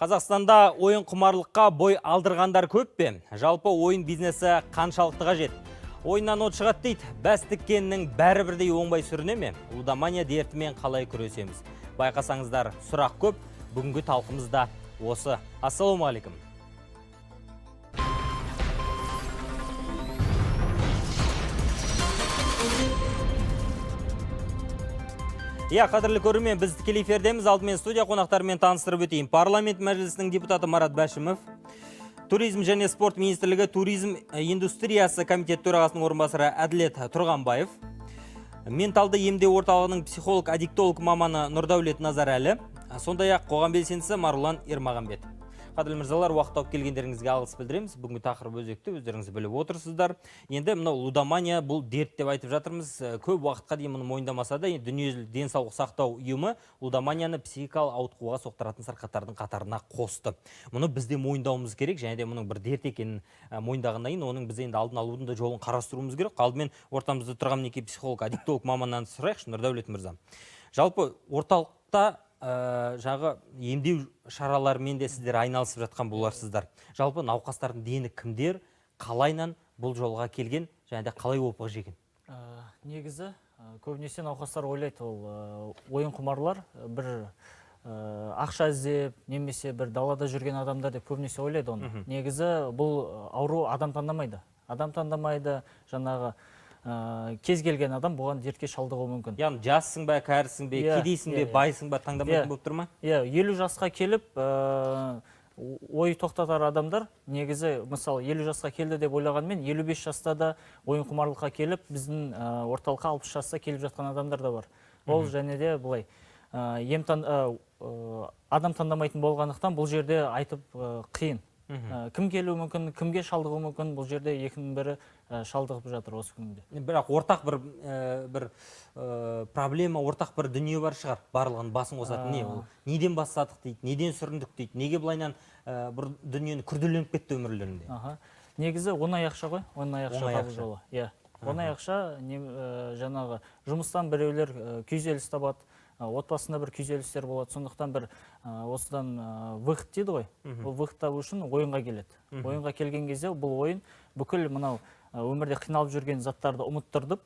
Қазақстанда ойын құмарлыққа бой алдырғандар көп пе? Жалпы ойын бизнесі қаншалықты қажет? Ойыннан от шығады дейді, бәс тіккеннің бәрі бірдей оңбай сүріне ме? Лудомания дертімен қалай күресеміз? Байқасаңыздар, сұрақ көп, бүгінгі талқымыз да осы. Ассалаумағалейкум. Қадірлі көрермен, біз тікелей эфирдеміз. Алдымен студия қонақтарымен таныстырып өтейін. Парламент мәжілісінің депутаты Марат Бәшімов, Туризм және спорт министрлігі туризм индустриясы комитет төрағасының орынбасары Әділет Тұрғанбаев, менталды емдеу орталығының психолог-аддиктолог маманы Нұрдәулет Назарәлі, сондай-ақ қоғам белсендісі Марулан Ермағанбет. Қадірлі мырзалар, уақыт тауып келгендеріңізге алғыс білдіреміз. Бүгінгі тақырып өзекті, өздеріңіз біліп отырсыздар. Енді мынау лудомания бұл дерт деп айтып жатырмыз. Көп уақытқа дейін мұны мойындамаса да, дүниежүзілік денсаулық сақтау ұйымы лудоманияны психикалық ауытқуға соқтыратын сырқаттардың қатарына қосты. Мұны бізде мойындауымыз керек, және де мұның бір дерт екенін мойындағаннан кейін оның біз енді алдын алудың да жолын қарастыруымыз керек. Алдымен ортамызда тұрған мінекей психолог, аддиктолог маманнан сұрайықшы, Нұрдәулет мырза. Жалпы орталықта жағы емдеу шараларымен де сіздер айналысып жатқан боларсыздар. Жалпы науқастардың дені кімдер, қалайнан бұл жолға келген, және де қалай опық жеген? Негізі, көбінесе науқастар ойлайды, ол ойын құмарлар бір ақша іздеп, немесе бір далада жүрген адамдар деп көбінесе ойлайды оны. Негізі бұл ауру адам таңдамайды. Адам таңдамайды, жаңағы кез келген адам бұған дертке шалдығуы мүмкін. Яғни жассың ба, кәрісің бе, кедейсің бе, байсың ба, таңдамайтын болып тұр ма? 50 жасқа келіп, ой тоқтатар адамдар, негізі, мысалы, 50 жасқа келді деп ойлағанмен, 55 жаста да ойын құмарлыққа келіп, біздің орталыққа 60 жаста келіп жатқан адамдар да бар. Ол және де бұлай, адам таңдамайтын болғандықтан бұл жерде айтып қиын. Кім келуі мүмкін, кімге шалдығуы мүмкін, бұл жерде екінің бірі шалдығып жатыр осы күнде. Бірақ ортақ бір проблема, ортақ бір дүние бар шығар, барлығын басын қосатын не? Неден бастадық дейді, неден сүріндік дейді, неге бұлайнан бір дүниені күрделеніп кетті өмірлерінде? Негізі оңай ақша ғой, оңай ақша табу жолы. Оңай ақша, жаңағы жұмыстан біреулер күйзеліс табады, отбасында бір күйзелістер болады, сондықтан бір осыдан выход дейді ғой. Бұл выход табу үшін ойынға келеді. Ойынға келген кезде бұл ойын бүкіл мынау өмірде қиналып жүрген заттарды ұмыттырдып,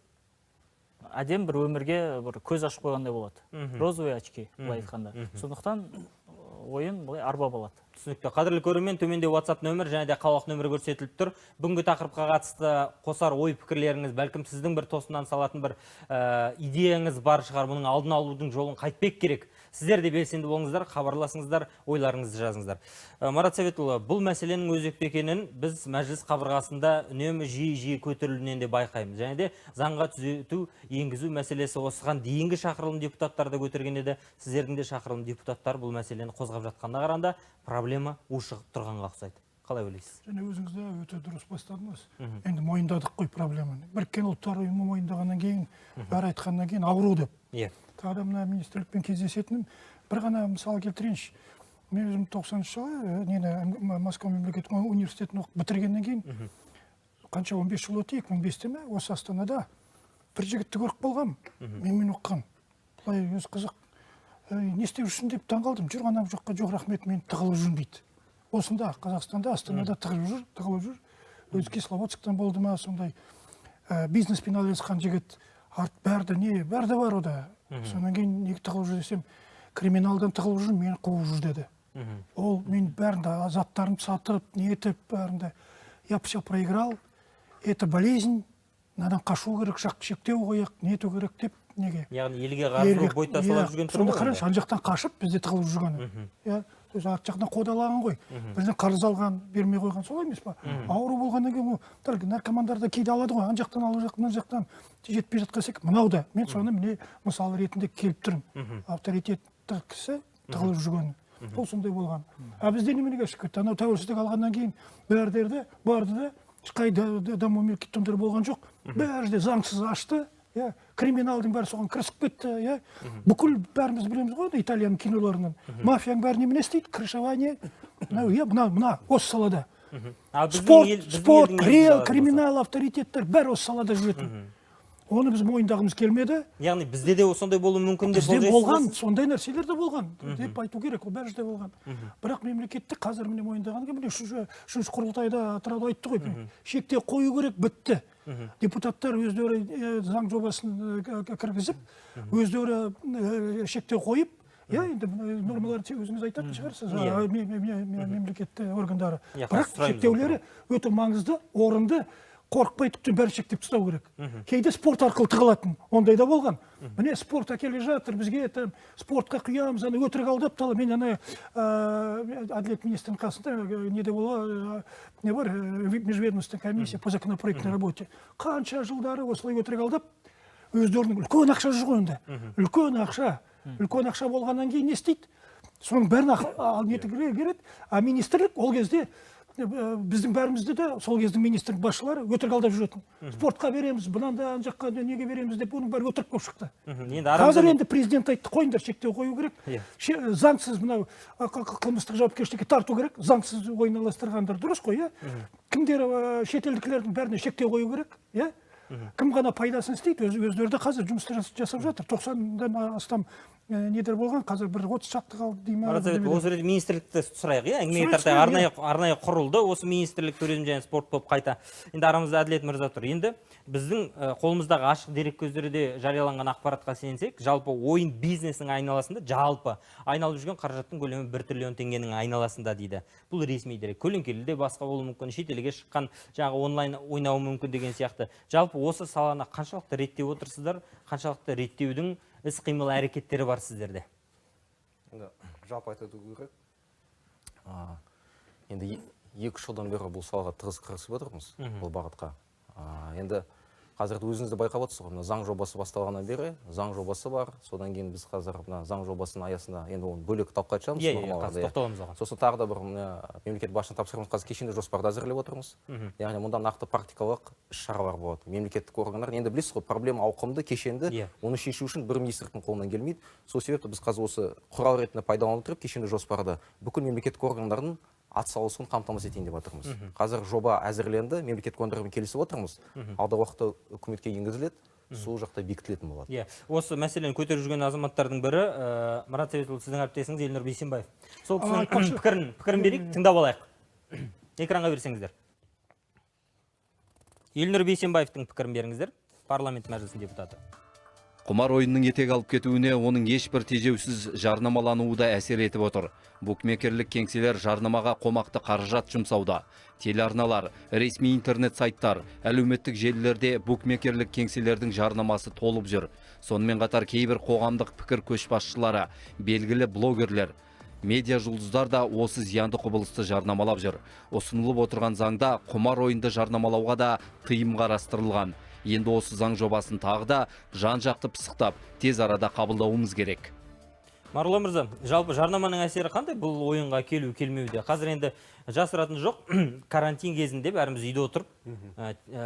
әдем бір өмірге бір көз ашып қойғандай болады. Розовый очки, былай айтқанда. Сондықтан ойын былай арба болады. Түсінікті. Қадірлі көрермен, төменде WhatsApp нөмір және де қалалық нөмірі көрсетіліп тұр. Бүгінгі тақырыпқа қатысты қосар ой пікірлеріңіз, бәлкім сіздің бір тосыннан салатын бір идеяңыз бар шығар, бұның алдын алудың жолын қайтпек керек. Сіздер де белсенді болыңыздар, хабарласыңыздар, ойларыңызды жазыңыздар. Марат Сәбетұлы, бұл мәселенің өзекті екенін біз мәжіліс қабырғасында үнемі жиі көтерілуінен де байқаймыз. Және де заңға түзету енгізу мәселесі осыған дейінгі шақырылым депутаттарды көтерген еді. Сіздердің де шақырылым депутаттар бұл мәселені қозғап жатқанына қарағанда проблема ушығып тұрғанға ұқсайды. Қалай ойлайсыз? Және өзіңіз де өте дұрыс бастадыңыз. Енді мойындадық қой проблеманы. Біріккен ұлттар ұйымы мойындағаннан кейін, бәрі айтқаннан кейін ауру деп. Тағы мына министрлікпен кездесетінім, бір ғана мысал келтірейінші. Мен өзім 90-шы жылы Москва мемлекеттік университетін оқып бітіргеннен кейін, қанша 15 жыл өтті, 2005-те ме, осы Астанада бір жігітті көріп болғам, менімен оқыған. Бұлай өз қызық. Не істеп жүрсің деп таңғалдым. Жүр ғана жоққа жоқ рахмет, мен тығылып жүрмін дейді. Осында, Қазақстанда, Астанада тығылып жүр. Өзі Кисловодсктан болды ма, сондай бизнеспен айналысқан жігіт. Бәрі бар ода. Сонан кейін неге тығылып жүр десем, криминалдан тығылып жүр, мені қуып жүр деді. Ол мен бәрінде заттарын сатып, не етіп, бәрінде я все проиграл, это болезнь, надан қашу керек, шектеу қояқ, не ету керек деп, неге? Яғни елге қарсы бой тасалап жүрген тұрмын. Сонда қараш, ан жақтан қашып, бізде тығылып жүргені. Арт жақтан қодалаған ғой, бізден қарыз алған, бермей қойған, солай емес па? Ауру болғаннан кейін, наркомандарда кейде алады ғой, ан жақтан алып жақтан, жақтан жетпей жатқан сек, мынау да, мен соны міне мысал ретінде келіп тұрмын. Авторитетті кісі тығылып жүргені. Бұл сондай болған. Бізде неменеге шүкірді, анау тәуелсіздік алғаннан кейін бәрі барды да, ешқай даму мемлекеттері болған жоқ. Бәрі де заңсыз ашты. Криминалдың бәрі соған кірісіп кетті. Бүкіл бәріміз білеміз ғой, Италияның киноларынан. Мафияның бәрі немене істейді? Крышевание. Мына, осы салада. Спорт, реал, криминал, авторитеттер бәрі осы салада жүретін. Оны біз мойындағымыз келмеді. Яғни бізде де сондай болуы мүмкін деп Бізде болжайсыз? болған, сондай нәрселер де болған деп айту керек, ол бәрі жерде болған. Бірақ мемлекеттік қазір міне мойындағанға міне үшінші құрылтайда атырауда айтты ғой, шектеу қою керек, бітті. Депутаттар өздері заң жобасын кіргізіп, өздері шектеу қойып, енді нормаларды өзіңіз айтатын шығарсыз, мемлекетті органдары. Бірақ шектеулері өте маңызды, орынды, қорықпай тіптен бәрі шектеп тастау керек. Кейде спорт арқылы тығылатын, ондай да болған. Міне спорт әкеле жатыр, бізге спортқа құямыз, өтірік алдап талы. Мен әділет министрінің қасында неде бола, не бар, межведомственная комиссия по законопроектной работе. Қанша жылдары осылай өтірік алдап, өздерінің үлкен ақша жүр ғой онда. Үлкен ақша болғаннан кейін не істейді? Соның бәрін неті кереді, а министрлік ол кезде біздің бәрімізді де сол кездің министрлік басшылары өтірік алдап жүретін. Спортқа береміз, бұнан да жаққа неге береміз деп, оның бәрі өтірік болып шықты. Қазір енді президент айтты, қойыңдар, шектеу қою керек. Заңсыз мынау қылмыстық жауапкершілікке тарту керек. Заңсыз ойналастырғандар дұрыс қой, кімдер шетелдікілердің бәріне шектеу қою керек, кім ғана пайдасын істейді, өздері де қазір жұмысты жасап жатыр. 90-дан астам недер болған, қазір бір 30 шақты қалды деймін. Осы ретте министрлікті сұрайық, әңгімеге тартай арнайы құрылды, осы министрлік туризм және спорт болып қайта. Енді арамызда Әділет мырза тұр. Енді біздің қолымыздағы ашық дерек көздерде жарияланған ақпаратқа сенсек, жалпы ойын бизнесінің айналасында жалпы айналып жүрген қаражаттың көлемі 1 триллион теңгенің айналасында дейді. Бұл ресми дерек. Көлеңкелі де басқа болуы мүмкін, шетелге шыққан, жаңағы онлайн ойнауы мүмкін деген сияқты. Жалпы осы саланы қаншалықты реттеп отырсыздар, қаншалықты реттеудің іс-қимыл әрекеттері бар сіздерде? Енді жалпы айту керек. Енді 2 жылдан бері бұл салаға тығыз кірісіп отырмыз, бұл бағытқа. Енді қазір өзіңізді байқап отырсыз ғой, заң жобасы басталғаннан бері заң жобасы бар. Содан кейін біз қазір заң жобасының аясында енді оны бөлек талқыға шығамыз. Сосын тағы да бір мемлекет басшысының тапсырмасы қазір кешенді жоспарды әзірлеп отырмыз. Яғни мұнда нақты практикалық іс-шаралар болады. Мемлекеттік органдар енді білесіз ғой, проблема ауқымды, кешенді, оны шешу үшін бір министрліктің қолынан келмейді. Сол себепті біз қазір осы құрал ретінде пайдаланып отырып, кешенді жоспарды бүкіл мемлекеттік органдардың атсалысуын қамтамасыз етейін деп отырмыз. Қазір жоба әзірленді, мемлекеттік органдармен келісіп отырмыз. Алдағы уақытта үкіметке енгізіледі, сол жақта бекітілетін болады. Осы мәселені көтеріп жүрген азаматтардың бірі Марат Сәбитұлы, сіздің әріптесіңіз Елнұр Бейсенбаев. Сол кісінің пікірін берейік, тыңдап алайық. Экранға берсеңіздер. Елнұр Бейсенбаевтың пікірін беріңіздер, парламент мәжілісінің депутаты. Құмар ойынның етек алып кетуіне оның ешбір тежеусіз жарнамалануы да әсер етіп отыр. Букмекерлік кеңселер жарнамаға қомақты қаражат жұмсауда. Телеарналар, ресми интернет сайттар, әлеуметтік желілерде букмекерлік кеңселердің жарнамасы толып жүр. Сонымен қатар кейбір қоғамдық пікір көшбасшылары, белгілі блогерлер, медиа жұлдыздар да осы зиянды құбылысты жарнамалап жүр. Ұсынылып отырған заңда құмар ойынды жарнамалауға да тыйым қарастырылған. Енді осы заң жобасын тағы да жан-жақты пысықтап, тез арада қабылдауымыз керек. Марулан мырза, жалпы жарнаманың әсері қандай бұл ойынға келу келмеуде? Қазір енді жасыратын жоқ, карантин кезінде бәріміз үйде отырып,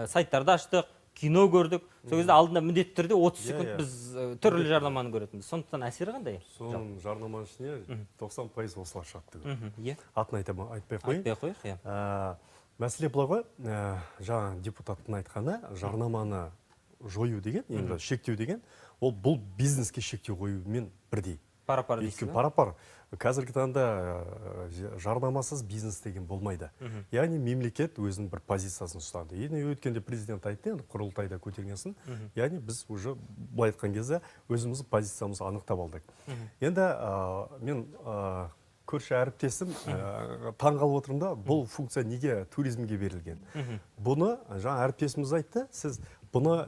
сайттарды аштық, кино көрдік. Сол кезде алдында міндетті түрде 30 секунд біз түрлі жарнаманы көретінбіз. Сондықтан әсері қандай? Соның жарнаманың ішіне 90% осылар шығады. Атын айтпай қойын. Мәселе былай ғой, жаңа депутаттың айтқаны, жарнаманы жою деген, енді шектеу деген, ол бұл бизнеске шектеу қоюмен бірдей. Пара-пар дейсіз бе? Пара-пар. Қазіргі таңда жарнамасыз бизнес деген болмайды. Яғни мемлекет өзінің бір позициясын ұстады. Енді өткенде президент айтты, құрылтайда көтергенсін. Яғни біз уже былай айтқан кезде өзіміздің позициямызды анықтап алдық. Енді мен көрші әріптесім таңғалып отырмын да, бұл функция неге туризмге берілген? Бұны жаңа әріптесіміз айтты, сіз бұны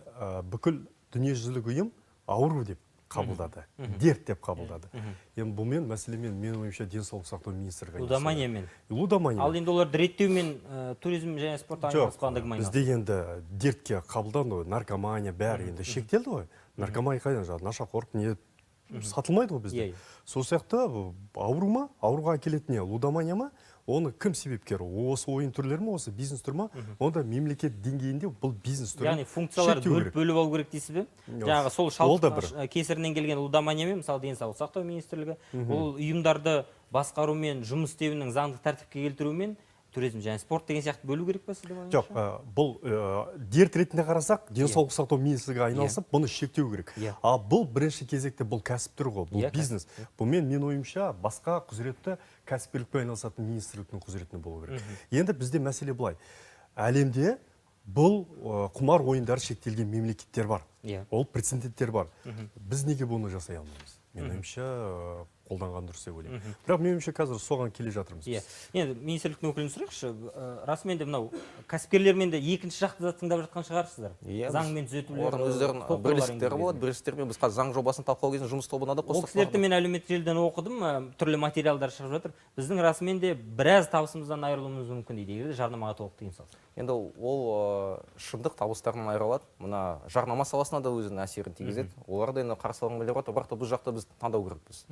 бүкіл дүниежүзілік ұйым ауру деп қабылдады, дерт деп қабылдады. Енді бұмен мәселемен мен ойымша денсаулық сақтау министрлігі. Лудоманиямен. Лудомания. Ал енді олар реттеумен туризм және спорт айналысқандығымен. Бізде енді дертке қабылданды, наркомания бәрі енді шектелді ғой. Наркомания қайдан жаңағы нашақорлық не сатылмайды ғой бізде. Сол сияқты ауру ма, ауруға әкелетін не, лудомания ма, оны кім себепкер? Осы ойын түрлері ма, осы бизнес түрі ма? Онда мемлекет деңгейінде бұл бизнес түрі. Яғни функцияларды бөліп алу керек дейсіз бе? Жаңағы сол шалдық кесірінен келген лудоманиямен, мысалы денсаулық сақтау министрлігі, ол ұйымдарды басқарумен, жұмыс істеуінің заңды тәртіпке келтірумен туризм және спорт деген сияқты бөлу керек па сізде? Жоқ, бұл дерт ретінде қарасақ, денсаулық сақтау министрлігі айналысып, бұны шектеу керек. А бұл бірінші кезекте бұл кәсіп түрі ғой, бұл бизнес. Бұл мен ойымша басқа құзыретті кәсіпкерлікпен айналысатын министрліктің құзыретіне болу керек. Енді бізде мәселе былай. Әлемде бұл құмар ойындары шектелген мемлекеттер бар. Ол прецеденттер бар. Біз неге бұны жасай алмаймыз? Мен ойымша қолданған дұрыс деп ойлаймын. Бірақ мен ойымша қазір соған келе жатырмыз. Енді министрліктің өкілін сұрайықшы. Расымен де мынау кәсіпкерлермен де екінші жақты тыңдап жатқан шығарсыздар. Заңмен түзетулер. Өздерінің бірлестіктері болады. Бірлестіктермен біз қазір заң жобасын талқылау кезінде жұмыс тобына да қостық. Ол кісілерді мен әлеуметтік желіден оқыдым, түрлі материалдар шығып жатыр. Біздің расымен де біраз табысымыздан айырылуымыз мүмкін дейді. Жарнамаға толық тыйым салса. Енді ол шындық табыстарынан айырылады. Мына жарнама саласына да өзінің әсерін тигізеді. Олар да енді қарсылығын білдіріп отыр, бірақ та бұл жақта біз таңдау керекпіз.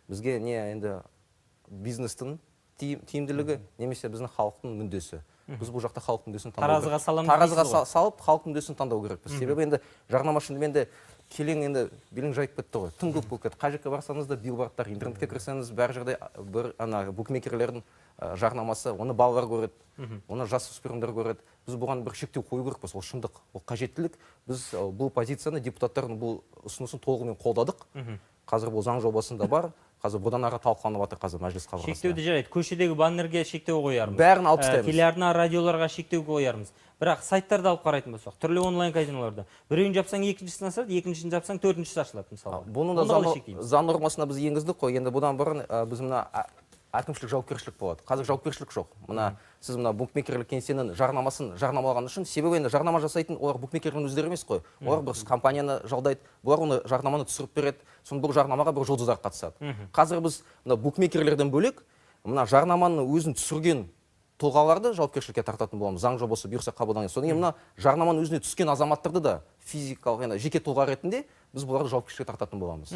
Бізге не енді бизнестің тиімділігі немесе біздің халықтың мүддесі. Біз бұл жақта халықтың мүддесін таңдау керекпіз. Таразыға салып халықтың мүддесін таңдау керекпіз. Себебі енді жарнама шынымен де келең енді белең жайып кетті ғой. Тым көп болып кетті. Қай жаққа барсаңыз да билбордтар, интернетке кірсеңіз бәр жерде бір букмекерлердің жарнамасы, оны балалар көреді, оны жасөспірімдер көреді. Біз бұған бір шектеу қою керекпіз, ол шындық, ол қажеттілік. Біз бұл позицияны депутаттардың бұл ұсынысын толығымен қолдадық. Қазір бұл заң жобасында бар. Қазір бұдан ары талқыланып жатыр қазір мәжіліс қабырғасында. Шектеуді жарайды. Көшедегі баннерге шектеу қоярмыз. Бәрін алып тастаймыз. Телеарна, радиоларға шектеу қоярмыз. Бірақ сайттарды алып қарайтын болсақ, түрлі онлайн казиноларда біреуін жапсаң екіншісін ашылады, екіншісін жапсаң төртіншісі ашылады мысалы. Бұны да заң нормасына біз енгіздік қой. Енді бұдан бұрын біз мына әкімшілік жауапкершілік болады. Қазір жауапкершілік жоқ. Мына сіз мына букмекерлік кеңсенің жарнамасын жарнамалаған үшін, себебі енді жарнама жасайтын олар букмекердің өздері емес қой. Олар бір компанияны жалдайды, бұлар оны жарнаманы түсіріп береді. Соны бұл жарнамаға бір жұлдыздар қатысады. Қазір біз мына букмекерлерден бөлек мына жарнаманы өзін түсірген тұлғаларды жауапкершілікке тартатын боламыз. Заң жобасы бұйырса қабылданған. Содан кейін мына жарнаманы өзіне түскен азаматтарды да физикалық, енді жеке тұлға ретінде біз бұларды жауапкершілікке тартатын боламыз.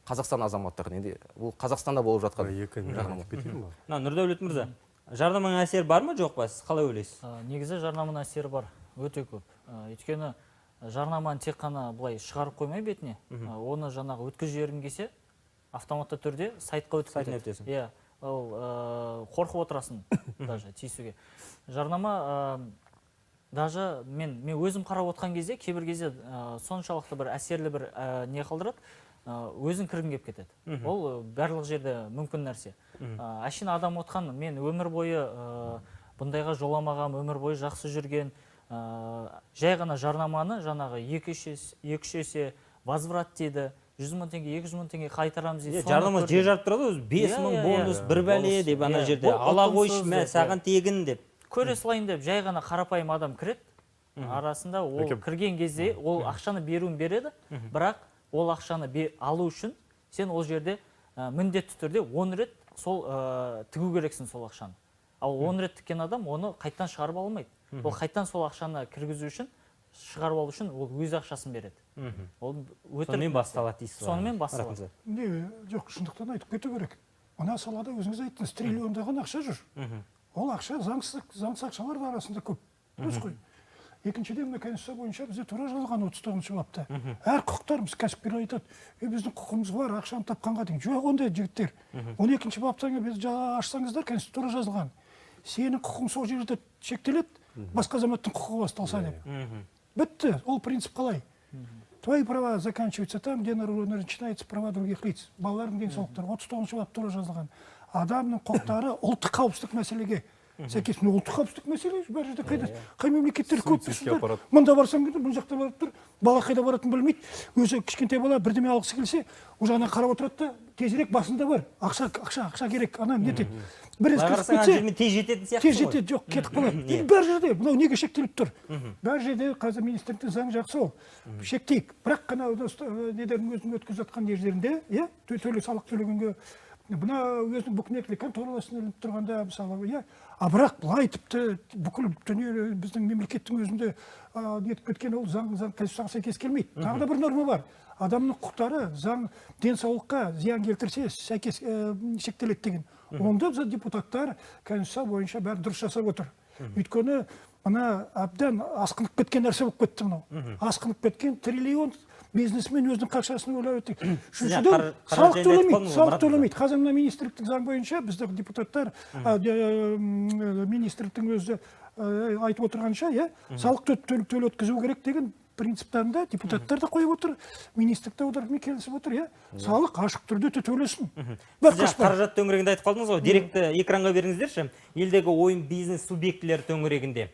Қазақстан азаматтарын енді бұл Қазақстанда болып жатқан жарнама. Нұрдәулет мырза, жарнаманың әсері бар ма жоқ па? Сіз қалай ойлайсыз? Негізі жарнаманың әсері бар, өте көп. Өйткені жарнаманы тек қана былай шығарып қоймай бетіне, оны жаңағы өткізіп жібергің келсе, автоматты түрде сайтқа өтіп кетеді. Иә, ол қорқып отырасың даже тиісуге. Жарнама даже мен өзім қарап отқан кезде кейбір кезде соншалықты бір әсерлі бір не қалдырады, өзің кіргің келіп кетеді. Ол барлық жерде мүмкін нәрсе. Әшейін адам отқан, мен өмір бойы бұндайға жоламаған, өмір бойы жақсы жүрген, жай ғана жарнаманы жаңағы 2-3 есе возврат дейді, 100 мың теңге, 200 мың теңге қайтарамыз дейді. Жарнама жер жарып тұрады, 5 мың бонус, бір бәле деп ана жерде ала қойшы мә саған тегін деп. Көре салайын деп жай ғана қарапайым адам кіреді. Арасында ол кірген кезде ол ақшаны беруін береді, бірақ ол ақшаны алу үшін сен ол жерде міндетті түрде 10 рет сол тігу керексің сол ақшаны. Ал 10 рет тіккен адам оны қайттан шығарып алмайды. Ол қайттан сол ақшаны кіргізу үшін, шығарып алу үшін ол өз ақшасын береді. Сонымен басталады дейсіз. Сонымен басталады. Жоқ, шындықтан айтып кету керек. Мына салада өзіңіз айттыңыз, триллиондаған ақша жүр. Ол ақша заңсыз ақшалар арасында көп. Дұрыс қой. Екіншіден, мына конституция бойынша бізде тура жазылған 39-шы бапта. Әр құқықтарымыз кәсіпкер айтады, біздің құқығымыз бар, ақшаны тапқанға дейін. Жоқ ондай жігіттер. 12-ші баптан біз ашсаңыздар, конституция тура жазылған. Сенің құқығың сол жерде шектеледі, басқа азаматтың құқығы басталса деп. Бітті. Ол принцип қалай? Твои права заканчиваются там, где начинаются права других лиц. Балалардың денсаулықтары 39-ші бап тура жазылған. Адамның құқықтары ұлттық қауіпсіздік мәселеге сәйкес. Ұлттық қауіпсіздік мәселе бәр жерде қайда? Қай мемлекеттер көп тұрсыздар? Мұнда барсаң, бұл жақта барып тұр, бала қайда баратынын білмейді. Өзі кішкентай бала бірдеме алғысы келсе, ол жағынан қарап отырады да, тезірек басында бар. Ақша керек. Ана не етеді? Бір қарасаң ана жермен тез жететін сияқты ғой. Тез жетеді, жоқ, кетіп қалады. Бәр жерде, мынау неге шектеліп тұр? Бәр жерде қазір министрліктің заң жақсы ол. Шектейік. Бірақ қана недердің өзінің өткізіп жатқан жерлерінде, иә, төле салық төлегенге бұна өзінің букмекерлік конторасына ілініп тұрғанда мысалы, иә. А бірақ былай тіпті бүкіл дүние біздің мемлекеттің өзінде нетіп кеткен ол заң конституцияға сәйкес келмейді. Тағы да бір норма бар. Адамның құқықтары заң денсаулыққа зиян келтірсе сәйкес шектеледі деген. Онда біз депутаттар конституция бойынша бәрі дұрыс жасап отыр. Өйткені мына әбден асқынып кеткен нәрсе болып кетті мынау. Асқынып кеткен триллион бизнесмен өзінің қақшасын ойлап өтті. Үшіншіден, салық төлемейді. Қазір мына министрліктің заң бойынша біздің депутаттар, министрліктің өзі айтып отырғанша, салық төлеткізу керек деген принциптарында депутаттар да қойып отыр, министрлік те олармен келісіп отыр, салық ашық түрде төлесін. Сіз қаражат төңірегінде айтып қалдыңыз ғой, деректі экранға беріңіздерші, елдегі ойын бизнес субъектілері төңірегінде.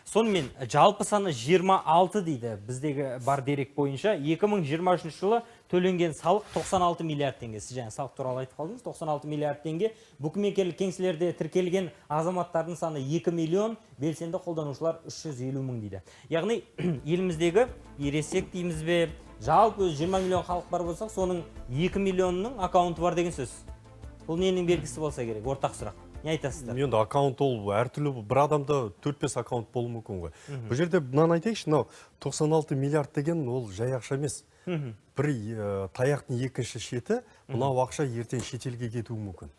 Сонымен жалпы саны 26 дейді біздегі бар дерек бойынша. 2023 жылы төленген салық 96 миллиард теңге. Сіз жаңа салық туралы айтып қалдыңыз, 96 миллиард теңге. Букмекерлік кеңселерде тіркелген азаматтардың саны 2 миллион, белсенді қолданушылар 350 мың дейді. Яғни еліміздегі ересек дейміз бе, жалпы 20 миллион халық бар болсақ, соның 2 миллионның аккаунты бар деген сөз. Бұл ненің белгісі болса керек, ортақ сұрақ. Не айтасыздар? Енді аккаунт ол әртүрлі, бір адамда 4-5 аккаунт болуы мүмкін ғой. Бұл жерде мынаны айтайықшы, 96 миллиард деген ол жай ақша емес. Бір таяқтың екінші шеті, мынау ақша ертең шетелге кетуі мүмкін.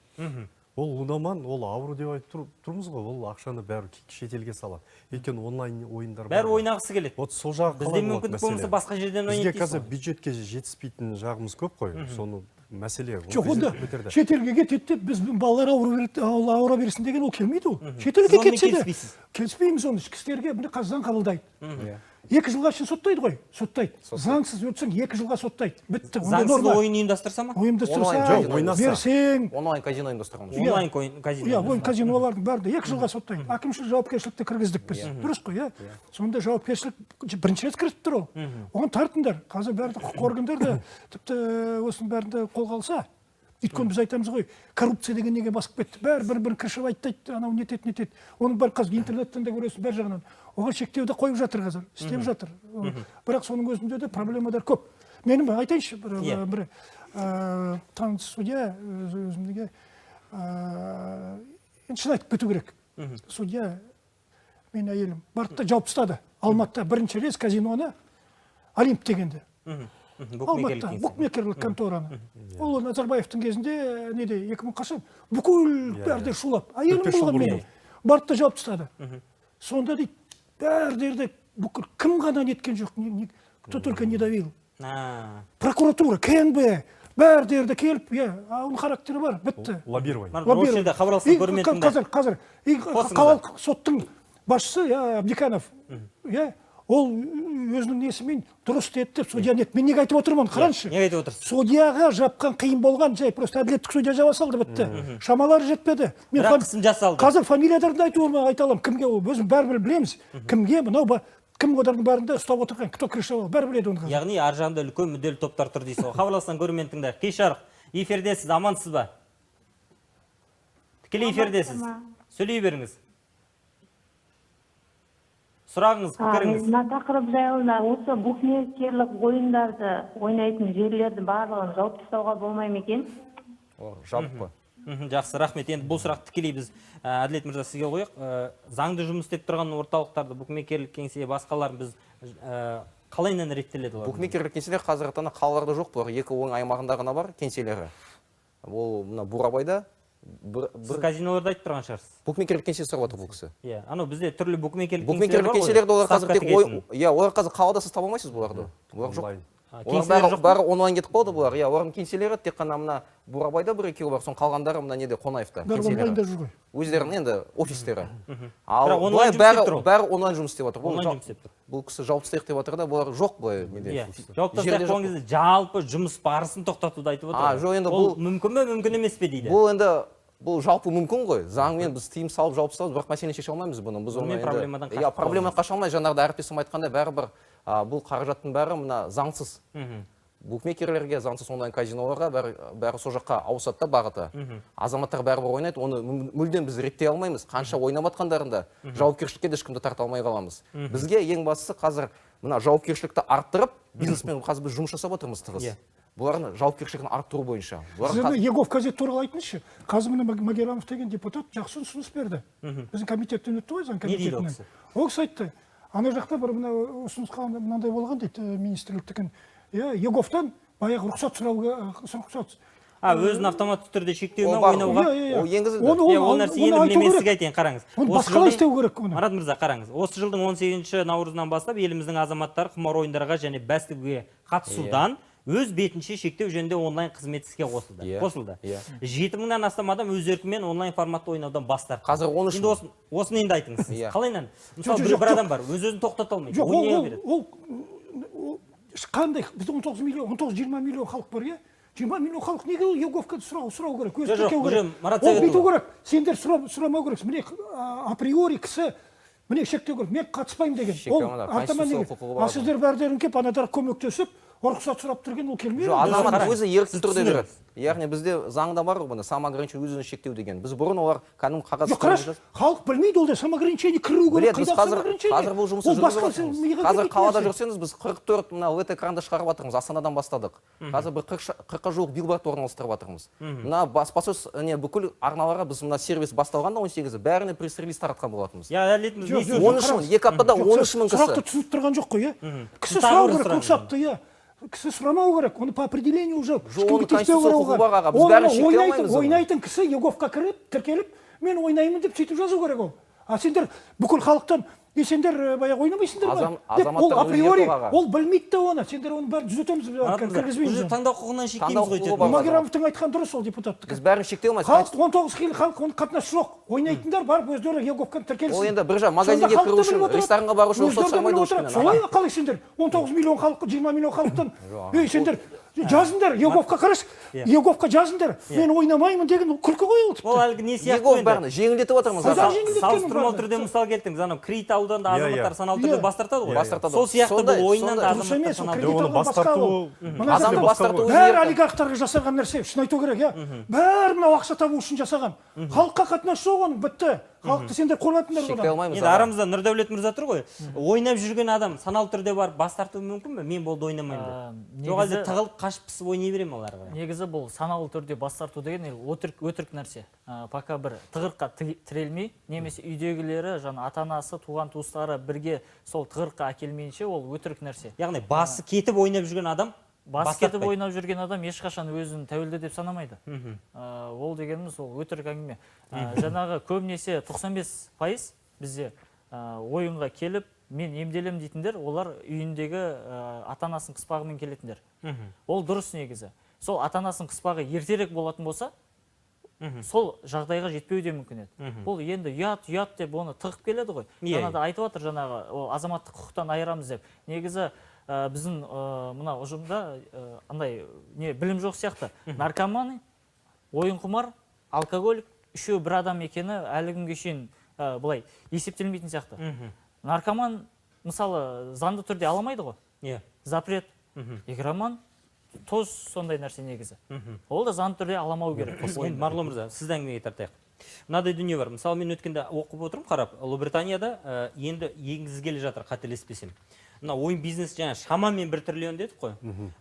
Ол ұнаман, ол ауру деп айтып тұрмыз ғой, ол ақшаны бәрі шетелге салады. Өйткені онлайн ойындар бар. Бәрі ойнағысы келеді. Вот сол жағы қалай болады мәселе? Бізде мүмкіндік болмаса басқа жерден ойнайды дейсіз. Бізге қазір бюджетке жетіспейтін жағымыз көп қой. Соны мәселе. Жоқ, онда шетелге кетеді деп біз балалар ауыра берсін деген ол келмейді ол. Шетелге кетсе де келіспейміз оны. Ішкі істерге міне заң қабылдайды. 2 жылға шын соттайды ғой, соттайды. Заңсыз өтсең 2 жылға соттайды. Бітті. Заңсыз ойын ұйымдастырса ма? Ұйымдастырса, берсең. Онлайн казино ұйымдастырған. Онлайн казино. Ойын казинолардың бәрі 2 жылға соттайды. Әкімшілік жауапкершілікті кіргіздік біз. Дұрыс қой, сонда жауапкершілік бірінші рет кіріп тұр ол. Оған тартыңдар. Қазір бәрі құқық органдар да тіпті осының бәрінде қолға алса. Өйткені біз айтамыз ғой, коррупция деген неге басып кетті. Бәрі бір-бірін кіршіп айтайды, анау нетеді. Оның бар қазір интернеттен де көресің бәр жағынан. Оған шектеуді қойып жатыр қазір, істеп жатыр. Бірақ соның өзінде де проблемалар көп. Менің айтайыншы, бір таныс судья өзімдегі шын айтып кету керек. Судья, мен әйелім, барды да жауып тастады. Алматыда бірінші рет казиноны Олимп дегенде. Букмекерлік контораны. Ол Назарбаевтың кезінде, неде, 2000 қашан, бүкіл бәрдер шулап. Әйелім болған менің. Барды да жауып тастады. Сонда дейді, бәрдерді бүкіл кім ғана неткен жоқ, кто только не давил. Прокуратура, КНБ, бәрдерді келіп, оның характері бар, бітті. Лоббирование. Қазір, қалалық соттың басшысы, Абдиканов, ол өзінің несімен дұрыс деді деп судья нет. Мен неге айтып отырмын, қараңызшы. Неге айтып отырсыз? Судьяға жапқан қиын болған жай, просто әділеттік судья жаба салды, бітті. Шамалары жетпеді. Бірақ қысым жасалды. Қазір фамилияларды айта аламын, кімге ол, өзім бәрібір білеміз. Кімге, мынау кім олардың барында ұстап отырған, кто крышевал, бәрі біледі оны. Яғни ар жағында үлкен мүдделі топтар тұр дейсіз ғой. Хабарласқан көрермен тыңдайық. Кеш жарық, эфирдесіз, амансыз ба? Тікелей эфирдесіз. Сөйлей беріңіз. Сұрағыңыз, пікіріңіз. Мына тақырып жайында осы букмекерлік ойындарды ойнайтын жерлерді барлығын жауып тастауға болмай ма екен? Жабық па? Жақсы, рахмет. Енді бұл сұрақ тікелей біз Әділет мырза сізге қояйық. Заңды жұмыс істеп тұрған орталықтарды, букмекерлік кеңсе, басқалар біз қалайынан реттеледі? Букмекерлік кеңселер қазір таңда қалаларда жоқ, бұлар 2 ойын аймағында ғана бар кеңселері. Ол мына Бурабайда. Сіз казиноларды айтып тұрған шығарсыз. Букмекерлік кеңселер сұрап отыр бұл кісі. Анау бізде түрлі букмекерлік кеңселерді олар қазір тек олар қазір қалада сіз таба алмайсыз бұларды. Бұлар жоқ. Олар бәрі онлайн кетіп қалды бұлар. Олардың кеңселері тек қана мына Бурабайда 1-2 бар, соң қалғандары мына неде Қонаевта кеңселері. Өздерінің енді офистері. Ал бұлай бәрі онлайн жұмыс істеп отыр. Бұл кісі жауып тастайық деп отыр да, бұлар жоқ бұлай неде. Жауып тастайық болған кезде жалпы жұмыс барысын тоқтатуды айтып отыр. Ол мүмкін бе, мүмкін емес пе дейді? Бұл енді бұл жалпы мүмкін ғой. Заңмен біз тыйым салып жауып тастаймыз, бірақ мәселені шеше алмаймыз бұны. Біз оны енді проблемадан қаша алмаймыз. Жаңағыда әріптесім айтқандай бәрібір бұл қаражаттың бәрі мына заңсыз. Букмекерлерге, заңсыз онлайн казиноларға бәрі сол жаққа ауысады да бағыты. Азаматтар бәрібір ойнайды, оны мүлдем біз реттей алмаймыз. Қанша ойнап жатқандарында жауапкершілікке де ешкімді тарта алмай қаламыз. Бізге ең бастысы қазір мына жауапкершілікті арттырып, бизнеспен қазір біз жұмыс жасап отырмыз тығыз. Бұлардың жауапкершілігін арттыру бойынша. Сіз Егов газет туралы айтыңызшы. Қазір мына Магеранов деген депутат жақсы ұсыныс берді. Біздің комитеттен өтті ғой, заң комитетінен. Ол кісі айтты, ана жақта бір ұсынысқа мынандай болған дейді министрліктің. Еговтан баяғы рұқсат сұрауға, Өзін автоматты түрде шектеумен Ол бар. ойнауға. Ол енгізілді. Ол нәрсе енді міне мен сізге айтайын, қараңыз. Оны Осы басқалай жылдың- істеу керек оны. Марат мырза, қараңыз. Осы жылдың 18 наурызынан бастап еліміздің азаматтары құмар ойындарға және бәстіге қатысудан өз бетінше шектеу жөнінде онлайн қызмет іске қосылды. 7 мыңнан астам адам өз еркімен онлайн форматта ойнаудан бас тартты. Қазір 13 Енді осыны енді айтыңыз сіз. Қалайынан? Мысалы жоқ, бір адам бар, өз-өзін тоқтата алмайды. Жоқ, Ойнай береді. ол қандай, бізде 19-20 миллион халық бар, 20 миллион халық неге ол Еговкада сұрау керек, өзі тіркеу керек. Ол бүйту керек, сендер сұрамау керексің. Міне априори кісі, міне шектеу керек, мен қатыспаймын деген. Ол артама неге? Сіздер бәрдерін кеп, анадар көмектесіп, рұқсат сұрап тұрген ол келмейді. Азамат өзі ерікті түрде береді. Яғни бізде заңда бар ғой, самоограничение өзін шектеу деген. Біз бұрын олар кәдімгі қағаз. Халық білмейді, олда самоограничение кіру керек. Біз қазір бұл жұмысты жүргізіп жатырмыз. Қазір қалада жүрсеңіз, біз 44 мына ЛТ экранды шығарып жатырмыз. Астанадан бастадық. Қазір бір 40-қа жуық билборд орналастырып жатырмыз. Мына баспасөз бүкіл арналарға біз мына сервис басталғанда 18-і бәріне пресс-релиз таратқан болатынбыз. 13 мың, 2 аптада 13 мың кісі. Сұрақты түсініп тұрған жоқ қой, кісі сұрау керек, көкшапты, кісі сұрамау керек, оны по определению уже ойнайтын кісі Еговқа кіріп, тіркеліп, мен ойнаймын деп сөйтіп жазу керек ол. Сендер бүкіл халықтан, сендер баяғы ойнамайсыңдар ма? Ол априори, ол білмейді оны, сендер оны бәрін түзетеміз, кіргізбейміз. Таңдау құқығынан шектейміз ғой. Магерамовтың айтқан дұрыс ол депутатты. Біз бәрін шектеу ма? Халық 19 келі халық, оның қатынасы жоқ. Ойнайтындар барып өздері Еговканы тіркелсін. Ол енді бір магазинге кіру үшін, ресторанға бару үшін рұқсат сұрамайды ешкімнен. Солай қалай сендер 19 миллион халық, 20 миллион халықтан, сендер жазыңдар, Еговқа қараш, Еговқа жазыңдар, мен ойнамаймын деген күлкі ғой ол. Ол әлгі не сияқты Егов бәрін жеңілдетіп отырмыз. Салыстырмалы түрде мысал келтіңіз, анау кредит алудан да азаматтар саналы түрде бас тартады ғой. Сол сияқты бұл ойыннан да азаматтар саналы түрде. Бәрі олигархтарға жасаған нәрсе, шын айту керек, бәрі мынау ақша табу үшін жасаған. Халыққа қатынасы жоқ оның, бітті. Халықты сендер қорғатыңдар одан. Енді арамызда Нұрдәулет мырза тұр ғой. Ойнап жүрген адам саналы түрде барып бас тартуы мүмкін бе? Мен болды ойнамаймын деп. Жоқ әлде тығылып қашып пісіп ойнай бере ме оларға? Негізі бұл саналы түрде бас тарту деген өтірік нәрсе. Пока бір тығырыққа тірелмей, немесе үйдегілері, ата-анасы, туған туыстары бірге сол тығырыққа әкелмейінше ол өтірік нәрсе. Яғни басы кетіп ойнап жүрген адам Бас кетіп ойнап жүрген адам ешқашан өзін тәуелді деп санамайды. Ол дегеніміз ол өтірік әңгіме. Жаңағы көбінесе 95% бізде ойынға келіп, мен емделем дейтіндер, олар үйіндегі ата-анасын қыспағымен келетіндер. Ол дұрыс негізі. Сол ата-анасын қыспағы ертерек болатын болса, сол жағдайға жетпеуі де мүмкін еді. Бұл енді ұят деп оны тығып келеді ғой. Жаңада айтып отыр жаңағы азаматтық құқықтан айырамыз деп. Негізі біздің мына ұжымда андай білім жоқ сияқты. Наркоманы, ойын құмар, алкоголик, үшеу бір адам екені әлі күнге шейін былай есептелмейтін сияқты. Наркоман мысалы заңды түрде аламайды ғой. Запрет. Игроман тоз сондай нәрсе негізі. Ол да заңды түрде аламау керек. Марлон мырза, сізді әңгімеге тартайық. Мынадай дүние бар. Мысалы мен өткенде оқып отырмын, қарап, Ұлыбританияда енді енгізгелі жатыр, қателеспесем. Мына ойын бизнес жаңа шамамен 1 триллион дедік қой.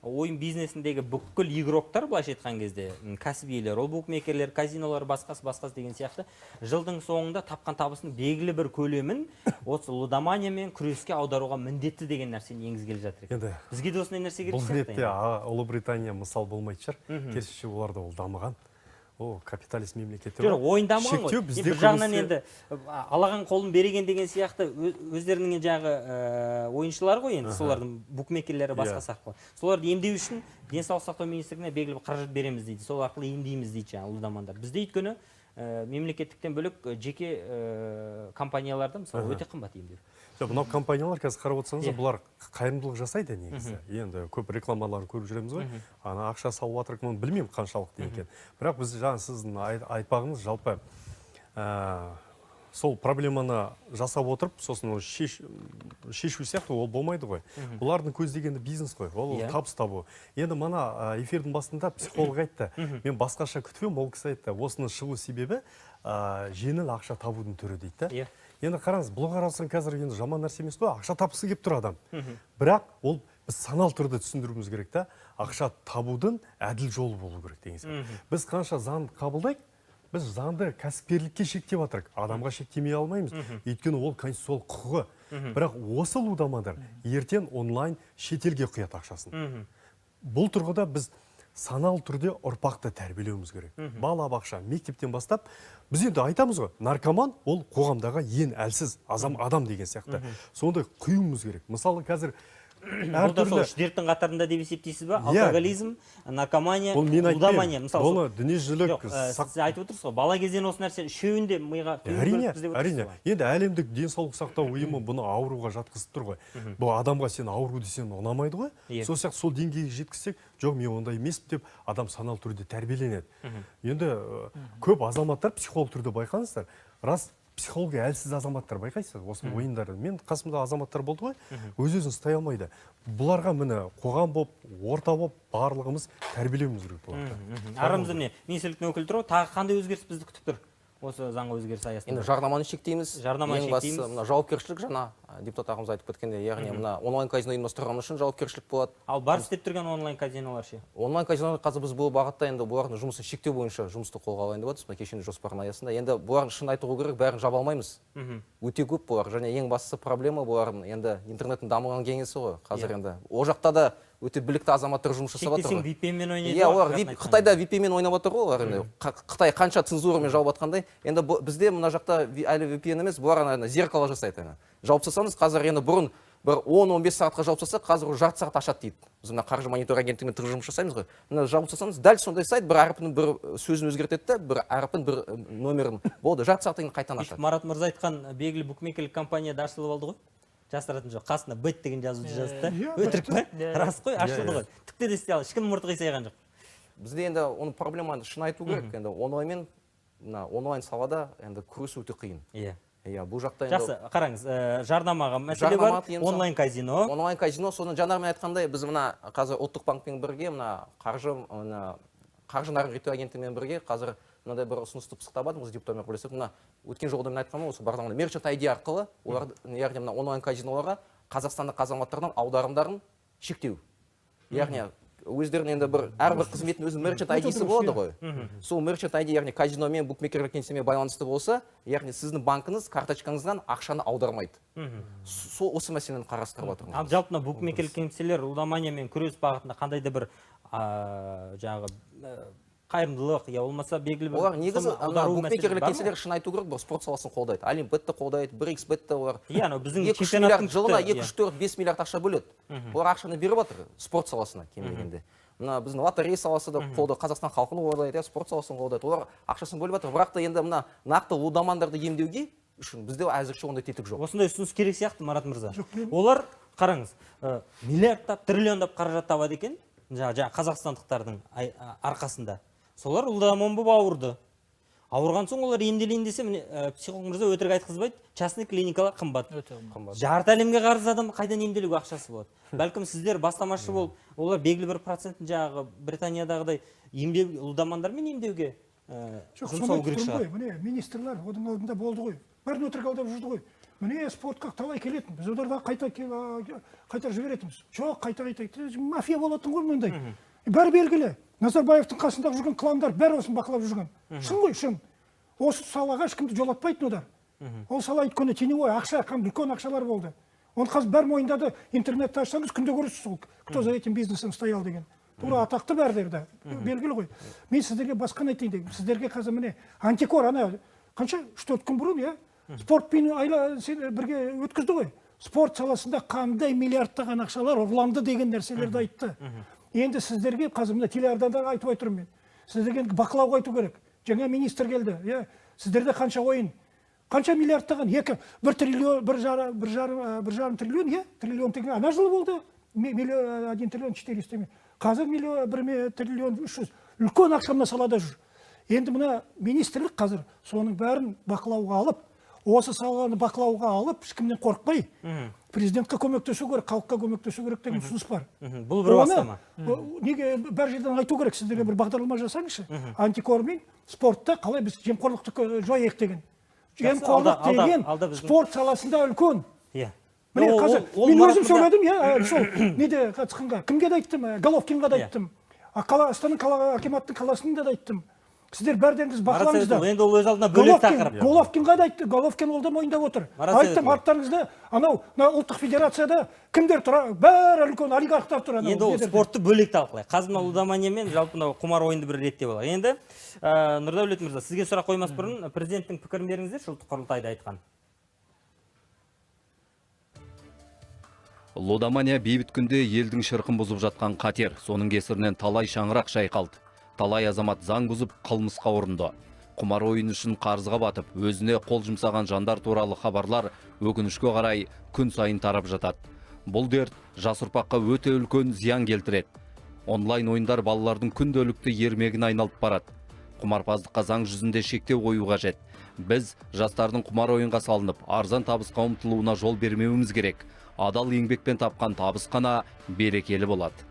Ойын бизнесіндегі бүкіл игроктар, былайша айтқан кезде, кәсіп иелері, ол букмекерлер, казинолар, басқасы деген сияқты, жылдың соңында тапқан табысының белгілі бір көлемін осы лудоманиямен күреске аударуға міндетті деген нәрсені енгізгелі жатыр екен. Бізге де осындай нәрсе керек сияқты. Бұл ретте Ұлыбритания мысал болмайды шығар. Керісінше оларда ол дамыған. Капиталист мемлекеттер. Жоқ, ойын дамыған ғой. Бір жағынан енді алаған қолын береген деген сияқты өздерінің жағы ойыншылар ғой енді, солардың букмекерлері басқа сақ қой. Соларды емдеу үшін денсаулық сақтау министрлігіне белгілі қаражат береміз дейді. Сол арқылы емдейміз дейді жаңағы лудомандар. Бізде өйткені мемлекеттіктен бөлек жеке компанияларда мысалы өте қымбат емдеу. Мынау компаниялар қазір қарап отырсаңыз, бұлар қайырымдылық жасайды негізі. Енді көп рекламаларын көріп жүреміз ғой. Ана ақша салып жатыр, оны білмеймін қаншалықты екен. Бірақ біз жаңа сіздің айтпағыңыз жалпы сол проблеманы жасап отырып, сосын шешу сияқты ол болмайды ғой. Бұлардың көздегені бизнес қой, ол табыс табу. Енді мана эфирдің басында психолог айтты, мен басқаша күтпеймін, ол кісі айтты, осының шығу себебі жеңіл ақша табудың түрі дейді. Енді қараңыз, бұл қарасың қазір енді жаман нәрсе емес қой, ақша тапқысы келіп тұр адам. Бірақ ол біз саналы түрде түсіндіруіміз керек та, ақша табудың әділ жолы болу керек деген сияқты. Біз қанша заңды қабылдайық, біз заңды кәсіпкерлікке шектеп жатырық, адамға шектемей алмаймыз. Өйткені ол конституциялық құқығы. Бірақ осы лудомандар ертең онлайн шетелге құяды ақшасын. Бұл тұрғыда біз саналы түрде ұрпақты тәрбиелеуіміз керек. Балабақша, мектептен бастап, біз енді айтамыз ғой, наркоман ол қоғамдағы ең әлсіз адам деген сияқты. Сондай құюымыз керек. Мысалы, қазір Бұл да сол дерттің қатарында деп есептейсіз ба? Алкоголизм, наркомания, лудомания. Бұл дүниежүзілік сіз айтып отырсыз ғой, бала кезден осы нәрсе үшеуінде миға әрине. Енді әлемдік денсаулық сақтау ұйымы бұны ауруға жатқызып тұр ғой. Бұл адамға сен ауру десең ұнамайды ғой. Сол сияқты сол деңгейге жеткізсек, жоқ мен ондай емеспін деп адам саналы түрде тәрбиеленеді. Енді көп азаматтар психолог түрде байқаңыздар. Рас психология әлсіз азаматтар байқайсыз, осы ойындарды. Мен қасымда азаматтар болды ғой, өз-өзін ұстай алмайды. Бұларға міне қоғам болып, орта болып, барлығымыз тәрбиелеуіміз керек болады. Арамызда не? Министрліктің өкілі тұр ғой, тағы қандай өзгеріс бізді күтіп тұр? Осы заңға өзгеріс аясында. Енді жарнаманы шектейміз. Ең бастысы мына жауапкершілік жаңа депутат ағамыз айтып кеткенде, яғни мына онлайн казино ұйымдастырғаны үшін жауапкершілік болады. Ал бар істеп тұрған онлайн казинолар ше? Онлайн казинолар қазір біз бұл бағытта енді бұлардың жұмысын шектеу бойынша жұмысты қолға алайын деп жатырмыз, мына кешенді жоспардың аясында. Енді бұлардың шын айтуға керек, бәрін жаба алмаймыз. Өте көп бұлар. Және ең бастысы проблема бұлардың енді интернеттің дамыған кеңесі ғой. Қазір енді о жақта да өте білікті азаматтар жұмыс жасап жатыр. Шектесең VPN-мен ойнайды. Иә, олар Қытайда VPN-мен ойнап жатыр ғой олар енді. Қытай қанша цензурамен жауып жатқандай. Енді бізде мына жақта әлі VPN емес, бұлар зеркало жасайды. Жауып тастасаңыз, қазір енді бұрын бір 10-15 сағатқа жауып тастаса, қазір жарты сағат ашады дейді. Біз мына қаржы монитор агенттігімен тығыз жұмыс жасаймыз ғой. Мына жауып тастасаңыз, дәл сондай сайт бір әріпінің бір сөзін өзгертеді, бір әріпін бір нөмірін болды. Жарты сағаттан кейін қайтадан ашады. Марат мырза айтқан белгілі букмекерлік компанияда ашылып алды ғой. Жасыратын жоқ. Қасына бет деген жазуды жазды. Өтірік па? Рас қой, ашылды ғой. Тіпті де істей алды. Ешкім мұрты қисайған жоқ. Бізде енді оны проблеманы шын айту керек. Енді онлайн салада енді күресу өте қиын. Иә, бұл жақта енді жақсы, қараңыз, жарнамаға мәселе бар. Онлайн казино. Онлайн казино, соны жаңа мен айтқандай, біз мына қазір ұлттық банкпен бірге, мына қаржы нарық реттеу агенттігімен бірге қазір мынандай бір ұсынысты пысықтап жатырмыз депутаттармен бірлесіп. Мына өткен жолда мен айтқаным осы бағдарламада Merchant ID арқылы олар яғни мына онлайн казиноларға қазақстандық азаматтардан аударымдарын шектеу. Яғни өздерінің енді бір әрбір қызметтің өзінің Merchant ID-сі болады ғой. Сол Merchant ID яғни казиномен, букмекерлік кеңсемен байланысты болса, яғни сіздің банкіңіз карточкаңыздан ақшаны аудармайды. Сол осы мәселені қарастырып отырмыз. Ал жалпы букмекерлік кеңселер лудоманиямен күрес бағытында қандай да бір жаңағы қайырымдылық, я болмаса белгілі бір олар негізі букмекерлік кеңселер шын айту керек, бір спорт саласын қолдайды. Олимпетті қолдайды, Бриксбетті олар. Иә, біздің 2-3 миллиард жылына 2-3-4-5 миллиард ақша бөледі. Олар ақшаны беріп жатыр спорт саласына кем дегенде. Мына біздің лотерея саласы да қолдайды, Қазақстан халқын қолдайды, спорт саласын қолдайды. Олар ақшасын бөліп жатыр. Бірақ та енді мына нақты лудомандарды емдеуге үшін бізде әзірше ондай тетік жоқ. Осындай ұсыныс керек сияқты, Марат мырза. Олар қараңыз, миллиардтап, триллиондап қаражат табады екен, жаңа қазақстандықтардың арқасында. Солар лудоман болып ауырды. Ауырған соң олар емделейін десе, психолог мырза өтірік айтқызбайды, частный клиникалар қымбат. Жарты әлемге қарыз адам қайдан емделуге ақшасы болады. Бәлкім сіздер бастамашы болып, олар белгілі бір процентін жаңағы Британиядағыдай лудомандармен емдеуге жұмсау керек шығар. Міне министрлер одан алдында болды ғой. Бәрін өтірік алдап жүрді ғой. Міне спортқа талай келетін. Біз оларға қайта жіберетіміз. Жоқ, қайта. Мафия болатын ғой мындай. Бәрі белгілі. Назарбаевтың қасында жүрген кландар бәрі осыны бақылап жүрген. Шын ғой, шын. Осы салаға ешкімді жолатпайтын олар. Ол сала өйткені теневой ақша, үлкен ақшалар болды. Оны қазір бәрі мойындады. Интернетті ашсаңыз күнде көресіз ол. Кто за этим бизнесом стоял деген. Тура атақты бәрдерді. Белгілі ғой. Мен сіздерге басқаны айтайын деймін. Сіздерге қазір міне антикор ана қанша 3-4 күн бұрын, иә? Спортпен бірге өткізді ғой. Спорт саласында қандай миллиардтаған ақшалар ұрланды деген нәрселерді айтты. Енді сіздерге қазір мына телеарнада айтып отырмын мен. Сіздерге бақылауға айту керек. Жаңа министр келді, иә. Сіздерде қанша ойын? Қанша миллиардтаған? 1 триллион, 1,5 триллион, иә? Триллион теңге. Ана жылы болды. 1 триллион 400 теңге. Қазір 1 триллион 300. Үлкен ақша мына салада жүр. Енді мына министрлік қазір соның бәрін бақылауға алып, осы саланы бақылауға алып, ешкімнен қорықпай, президентке көмектесу керек, халыққа көмектесу керек деген ұсыныс бар. Бұл бір бастама. Неге бәр жерден айту керек, сіздерге бір бағдарлама жасаңызшы. Антикормен спортта қалай біз жемқорлықты жояйық деген. Жемқорлық деген спорт саласында үлкен. Міне қазір мен өзім сөйледім, сол неде қатысқанға, кімге де айттым, Головкинға да айттым. Астананың акиматтың қаласында да айттым. сіздер бәрдеріңіз бақылаңыздар. енді ол өз алдына бөлек тақырып. Головкин қайда айтты? Головкин ол да мойындап отыр. Айттым, арттарыңызда анау ұлттық федерацияда кімдер тұр? Бәрі үлкен олигархтар тұр. Енді ол спортты бөлек талқылайық. Қазір мына лудомания мен жалпы мынау құмар ойынды бір реттеп алайық. Енді Нұрдәулет мырза, сізге сұрақ қоймас бұрын президенттің пікірін беріңіздерші ұлттық құрылтайда айтқан. Лудомания бейбіт күнде елдің шырқын бұзып жатқан қатер. Соның кесірінен талай шаңырақ шайқалды. Талай азамат заң бұзып қылмысқа ұрынды. Құмар ойын үшін қарызға батып, өзіне қол жұмсаған жандар туралы хабарлар өкінішке қарай күн сайын тарап жатады. Бұл дерт жас ұрпаққа өте үлкен зиян келтіреді. Онлайн ойындар балалардың күнделікті ермегіне айналып барады. Құмарпаздыққа заң жүзінде шектеу қою қажет. Біз жастардың құмар ойынға салынып, арзан табысқа ұмтылуына жол бермеуіміз керек. Адал еңбекпен тапқан табыс қана берекелі болады.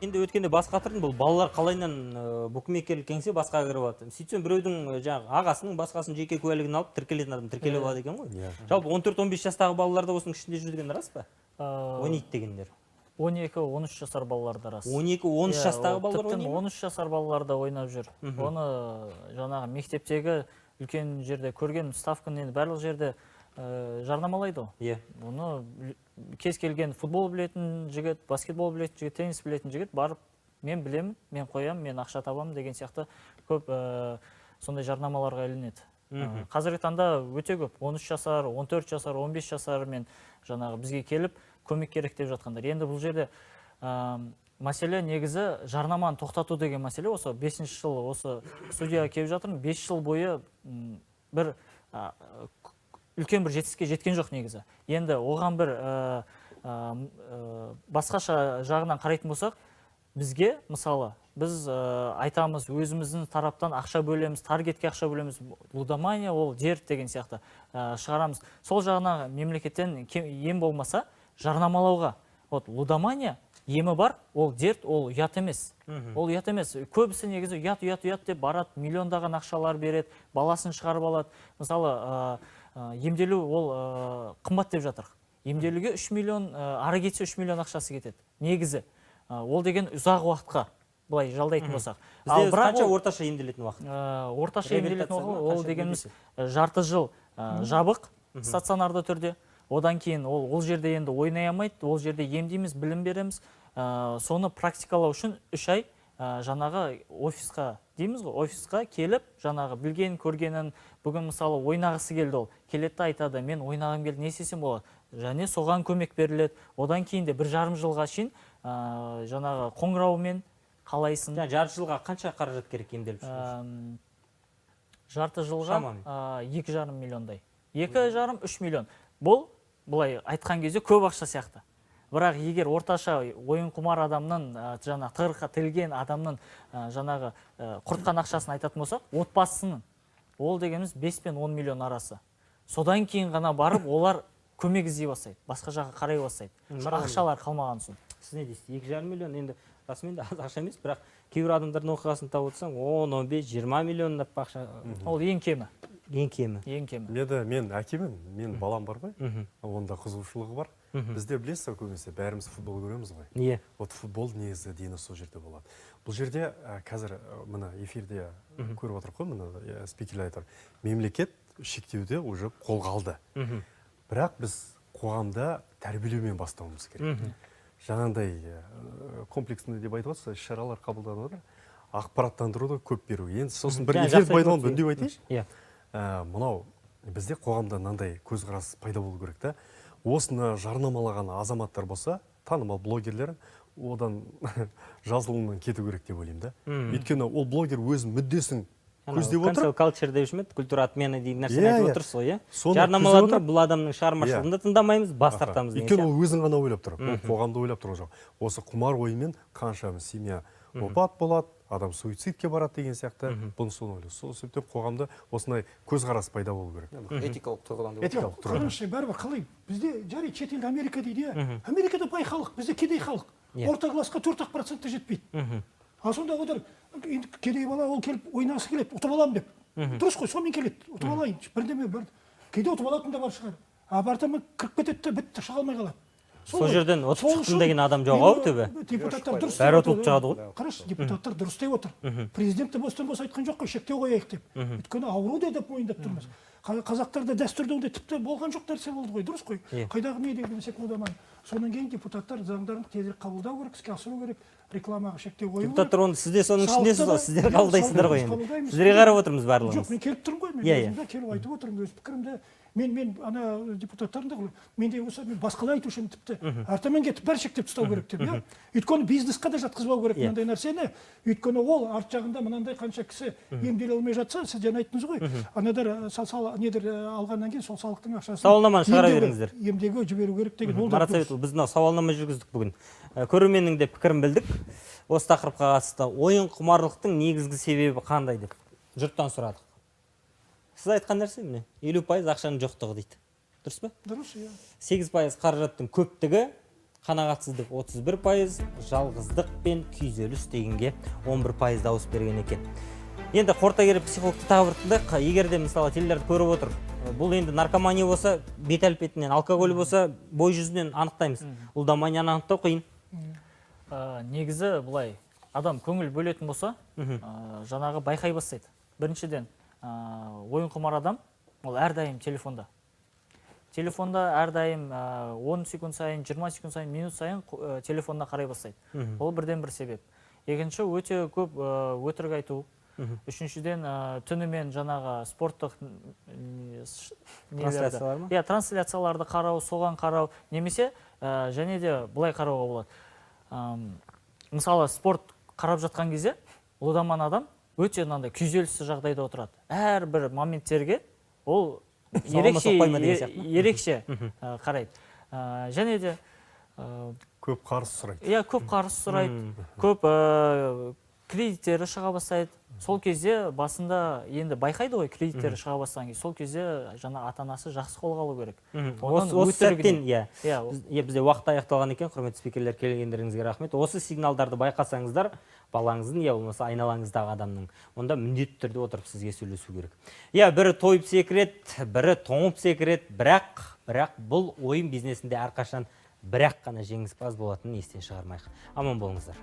Енді өткенде басқа тұрдың, бұл балалар қалайынан букмекерлік кеңсе басқа кіріп алады. Сөйтсем біреудің ағасының басқасының жеке куәлігін алып тіркелетін адам тіркеле болады екен ғой. Жалпы 14-15 жастағы балалар да осының ішінде жүрген рас па? Ойнайды дегендер. 12-13 жасар балалар да рас. 12-13 жастағы балалар ойнайды ма? 13 жасар балалар да ойнап жүр. Оны жаңағы мектептегі үлкен жерде көрген ставканы енді барлық жерде жарнамалайды ғой. Оны кез келген футбол білетін жігіт, баскетбол білетін жігіт, теннис білетін жігіт барып, мен білемін, мен қоямын, мен ақша табамын деген сияқты көп сондай жарнамаларға ілінеді. Қазіргі таңда өте көп, 13 жасар, 14 жасар, 15 жасар мен жаңағы бізге келіп көмек керек деп жатқандар. Енді бұл жерде мәселе негізі жарнаманы тоқтату деген мәселе. Осы 5 жыл осы студияға келіп жатырмын, 5 жыл бойы бір үлкен бір жетістікке жеткен жоқ негізі. Енді оған бір басқаша жағынан қарайтын болсақ, бізге мысалы біз айтамыз, өзіміздің тараптан ақша бөлеміз, таргетке ақша бөлеміз, лудомания ол дерт деген сияқты шығарамыз. Сол жағына мемлекеттен ем болмаса жарнамалауға. Вот лудомания емі бар, ол дерт, ол ұят емес. Ол ұят емес. Көбісі негізі ұят деп барады, миллиондаған ақшалар береді, баласын шығарып алады. Мысалы емделу ол қымбат деп жатыр. Емделуге 3 миллион, ары кетсе 3 миллион ақшасы кетеді. Негізі. Ол деген ұзақ уақытқа былай жалдайтын болсақ. Бізде қанша орташа емделетін уақыт? Орташа емделетін уақыт ол дегеніміз жарты жыл жабық стационарда түрде. Одан кейін ол жерде енді ойнай алмайды, ол жерде емдейміз, білім береміз. Соны практикалау үшін 3 ай жаңағы офисқа дейміз ғой, офисқа келіп, жаңағы білген, көргенін, бүгін мысалы ойнағысы келді ол. Келетті айтады, мен ойнағым келді, не істесем болады? Және соған көмек беріледі. Одан кейін де 1,5 жылға шейін жаңағы қоңыраумен қалайсын. Жарты жылға қанша қаражат керек емделіп шығу? Жарты жылға 2,5 миллиондай. 2,5-3 миллион. Бұл бұлай айтқан кезде көп ақша сияқты. Бірақ егер орташа ойын құмар адамның, жаңағы тығырыққа тірелген адамның жаңағы құртқан ақшасын айтатын болсақ, отбасының ол дегеніміз 5 пен 10 миллион арасы. Содан кейін ғана барып, олар көмек іздей бастайды, басқа жаққа қарай бастайды. Ақшалар қалмаған соң. Сіз не дейсіз? 2,5 миллион енді расымен де аз ақша емес, бірақ кейбір адамдардың оқиғасын тауып отырсаң, 10, 15, 20 миллион ақша. Ол ең кемі. Ең кемі. Ең кемі. Мен әкемін, мен балам бар ғой, онда қызығушылығы бар. Бізде білесіз көбінесе бәріміз футбол көреміз ғой. Иә. Вот футбол негізі дені сол жерде болады. Бұл жерде қазір мына эфирде көріп отыр ғой, мына спикерлер айтыр. Мемлекет шектеуде уже қолға алды. Бірақ біз қоғамда тәрбиелеумен бастауымыз керек. Жаңағындай комплексный деп айтып отырсыз, шаралар қабылданып отыр. Ақпараттандыруды көп беру. Енді сосын бір эфир пайдаланып үндеу айтайыншы. Иә. Мынау бізде қоғамда мынандай көзқарас пайда болу керек та. Осыны жарнамалаған азаматтар болса, танымал блогерлер, одан жазылымнан кету керек деп ойлаймын да. Өйткені ол блогер өз мүддесін көздеп отыр. Cancel culture деп жүрмеді, культура отмены деген нәрсені айтып отырсыз ғой, иә? Жарнамалады, бұл адамның шығармашылығын да тыңдамаймыз, бас тартамыз деген. Өйткені ол өзін ғана ойлап тұр, қоғамды ойлап тұр жоқ. Осы құмар ойынмен қанша семья опат болады, адам суицидке барады деген сияқты, бұны соны ойлайды. Сол себептен қоғамда осындай көзқарас пайда болу керек. Этикалық тұрғыдан деп Этикалық тұрғыдан. Қараңызшы, бәрібір қалай? Бізде жарайды шет елде Америка дейді, иә. Америкада бай халық, бізде кедей халық. Орта классқа 4% жетпейді. А сонда олар кедей бала ол келіп ойнағысы келеді, ұтып аламын деп. Дұрыс қой, сонымен келеді. Ұтып алайын. Бірдеме бір. Кейде ұтып алатын да бар шығар. Апартамент кіріп кетеді де бітті, шыға алмай қалады. сол жерден ұтып шықтым деген адам жоқ ау төбе. Депутаттар дұрыс Бәрі деп ұтылып шығады ғой. Қарашы, депутаттар дұрыс деп отыр. Президент те бостан бос айтқан жоқ қой, шектеу қояйық деп. Өйткені ауру деп мойындап тұрмыз. Қазақтарда дәстүрде ондай тіпті болған жоқ нәрсе болды ғой, дұрыс қой. Қайдағы не деген секундаман. Содан кейін депутаттар заңдарын тезірек қабылдау керек, іске асыру керек, рекламаға шектеу қою керек. Депутаттар оны сізде соның ішіндесіз ғой, сіздер қабылдайсыздар ғой енді. Сіздерге қарап отырмыз барлығымыз. Жоқ, мен келіп тұрмын ғой, мен өзімде келіп айтып отырмын өз пікірімді. Мен ана депутаттардың да менде болса мен басқалай айтушы едім тіпті. Артымен кетіп бәрі шектеп тастау керек деп, иә. Өйткені бизнесқа да жатқызбау керек мынандай нәрсені. Өйткені ол арт жағында мынандай қанша кісі емделе алмай жатса, сіз жаңа айттыңыз ғой. Анадар недер алғаннан кейін сол салықтың ақшасын сауалнаманы шығара беріңіздер. Емдеуге жіберу керек деген ол да. Марат Сәбитұлы, біз мынау сауалнама жүргіздік бүгін. Көрерменнің де пікірін білдік. Осы тақырыпқа қатысты ойын құмарлықтың негізгі себебі қандай деп жұрттан сұрадық. Сіз айтқан нәрсе міне 50% ақшаның жоқтығы дейді. Дұрыс па? Дұрыс, иә. 8% қаражаттың көптігі, қанағатсыздық 31%, жалғыздық пен күйзеліс дегенге 11% дауыс берген екен. Енді қорыта келіп психологты тағы бір тыңдайық. Егер де мысалы теледидарды көріп отыр, бұл енді наркомания болса, бет әлпетінен, алкоголь болса, бой жүзінен анықтаймыз. Лудоманияны анықтау қиын. Негізі бұлай, адам көңіл бөлетін болса, жаңағы байқай бастайды. Біріншіден, ойын құмар адам, ол әрдайым телефонда. Телефонда әрдайым 10 секунд сайын, 20 секунд сайын, минут сайын телефонда қарай бастайды. Ол бірден бір себеп. Екінші, өте көп өтірік айту. Үшіншіден, түнімен жаңағы спорттық трансляцияларды қарау, соған қарау, немесе және де бұлай қарауға болады. Мысалы, спорт қарап жатқан кезде, лудоман адам өте мынандай күйзелісті жағдайда отырады. Әрбір моменттерге ол ерекше қарайды. Және де көп қарыз сұрайды. Иә, көп қарыз сұрайды, көп кредиттері шыға бастайды. Сол кезде басында енді байқайды ғой кредиттері шыға бастаған кезде. Сол кезде жаңа ата-анасы жақсы қолға алу керек. Осы сәттен, бізде уақыт аяқталған екен, құрметті спикерлер, келгендеріңізге рахмет. Осы сигналдарды байқасаңыздар, балаңыздың, болмаса айналаңыздағы адамның, онда міндетті түрде отырып сізге сөйлесу керек. Бірі тойып секірет, бірі тоңып секірет, бірақ бұл ойын бизнесінде әрқашан бірақ қана жеңімпаз болатынын естен шығармайық. Аман болыңыздар.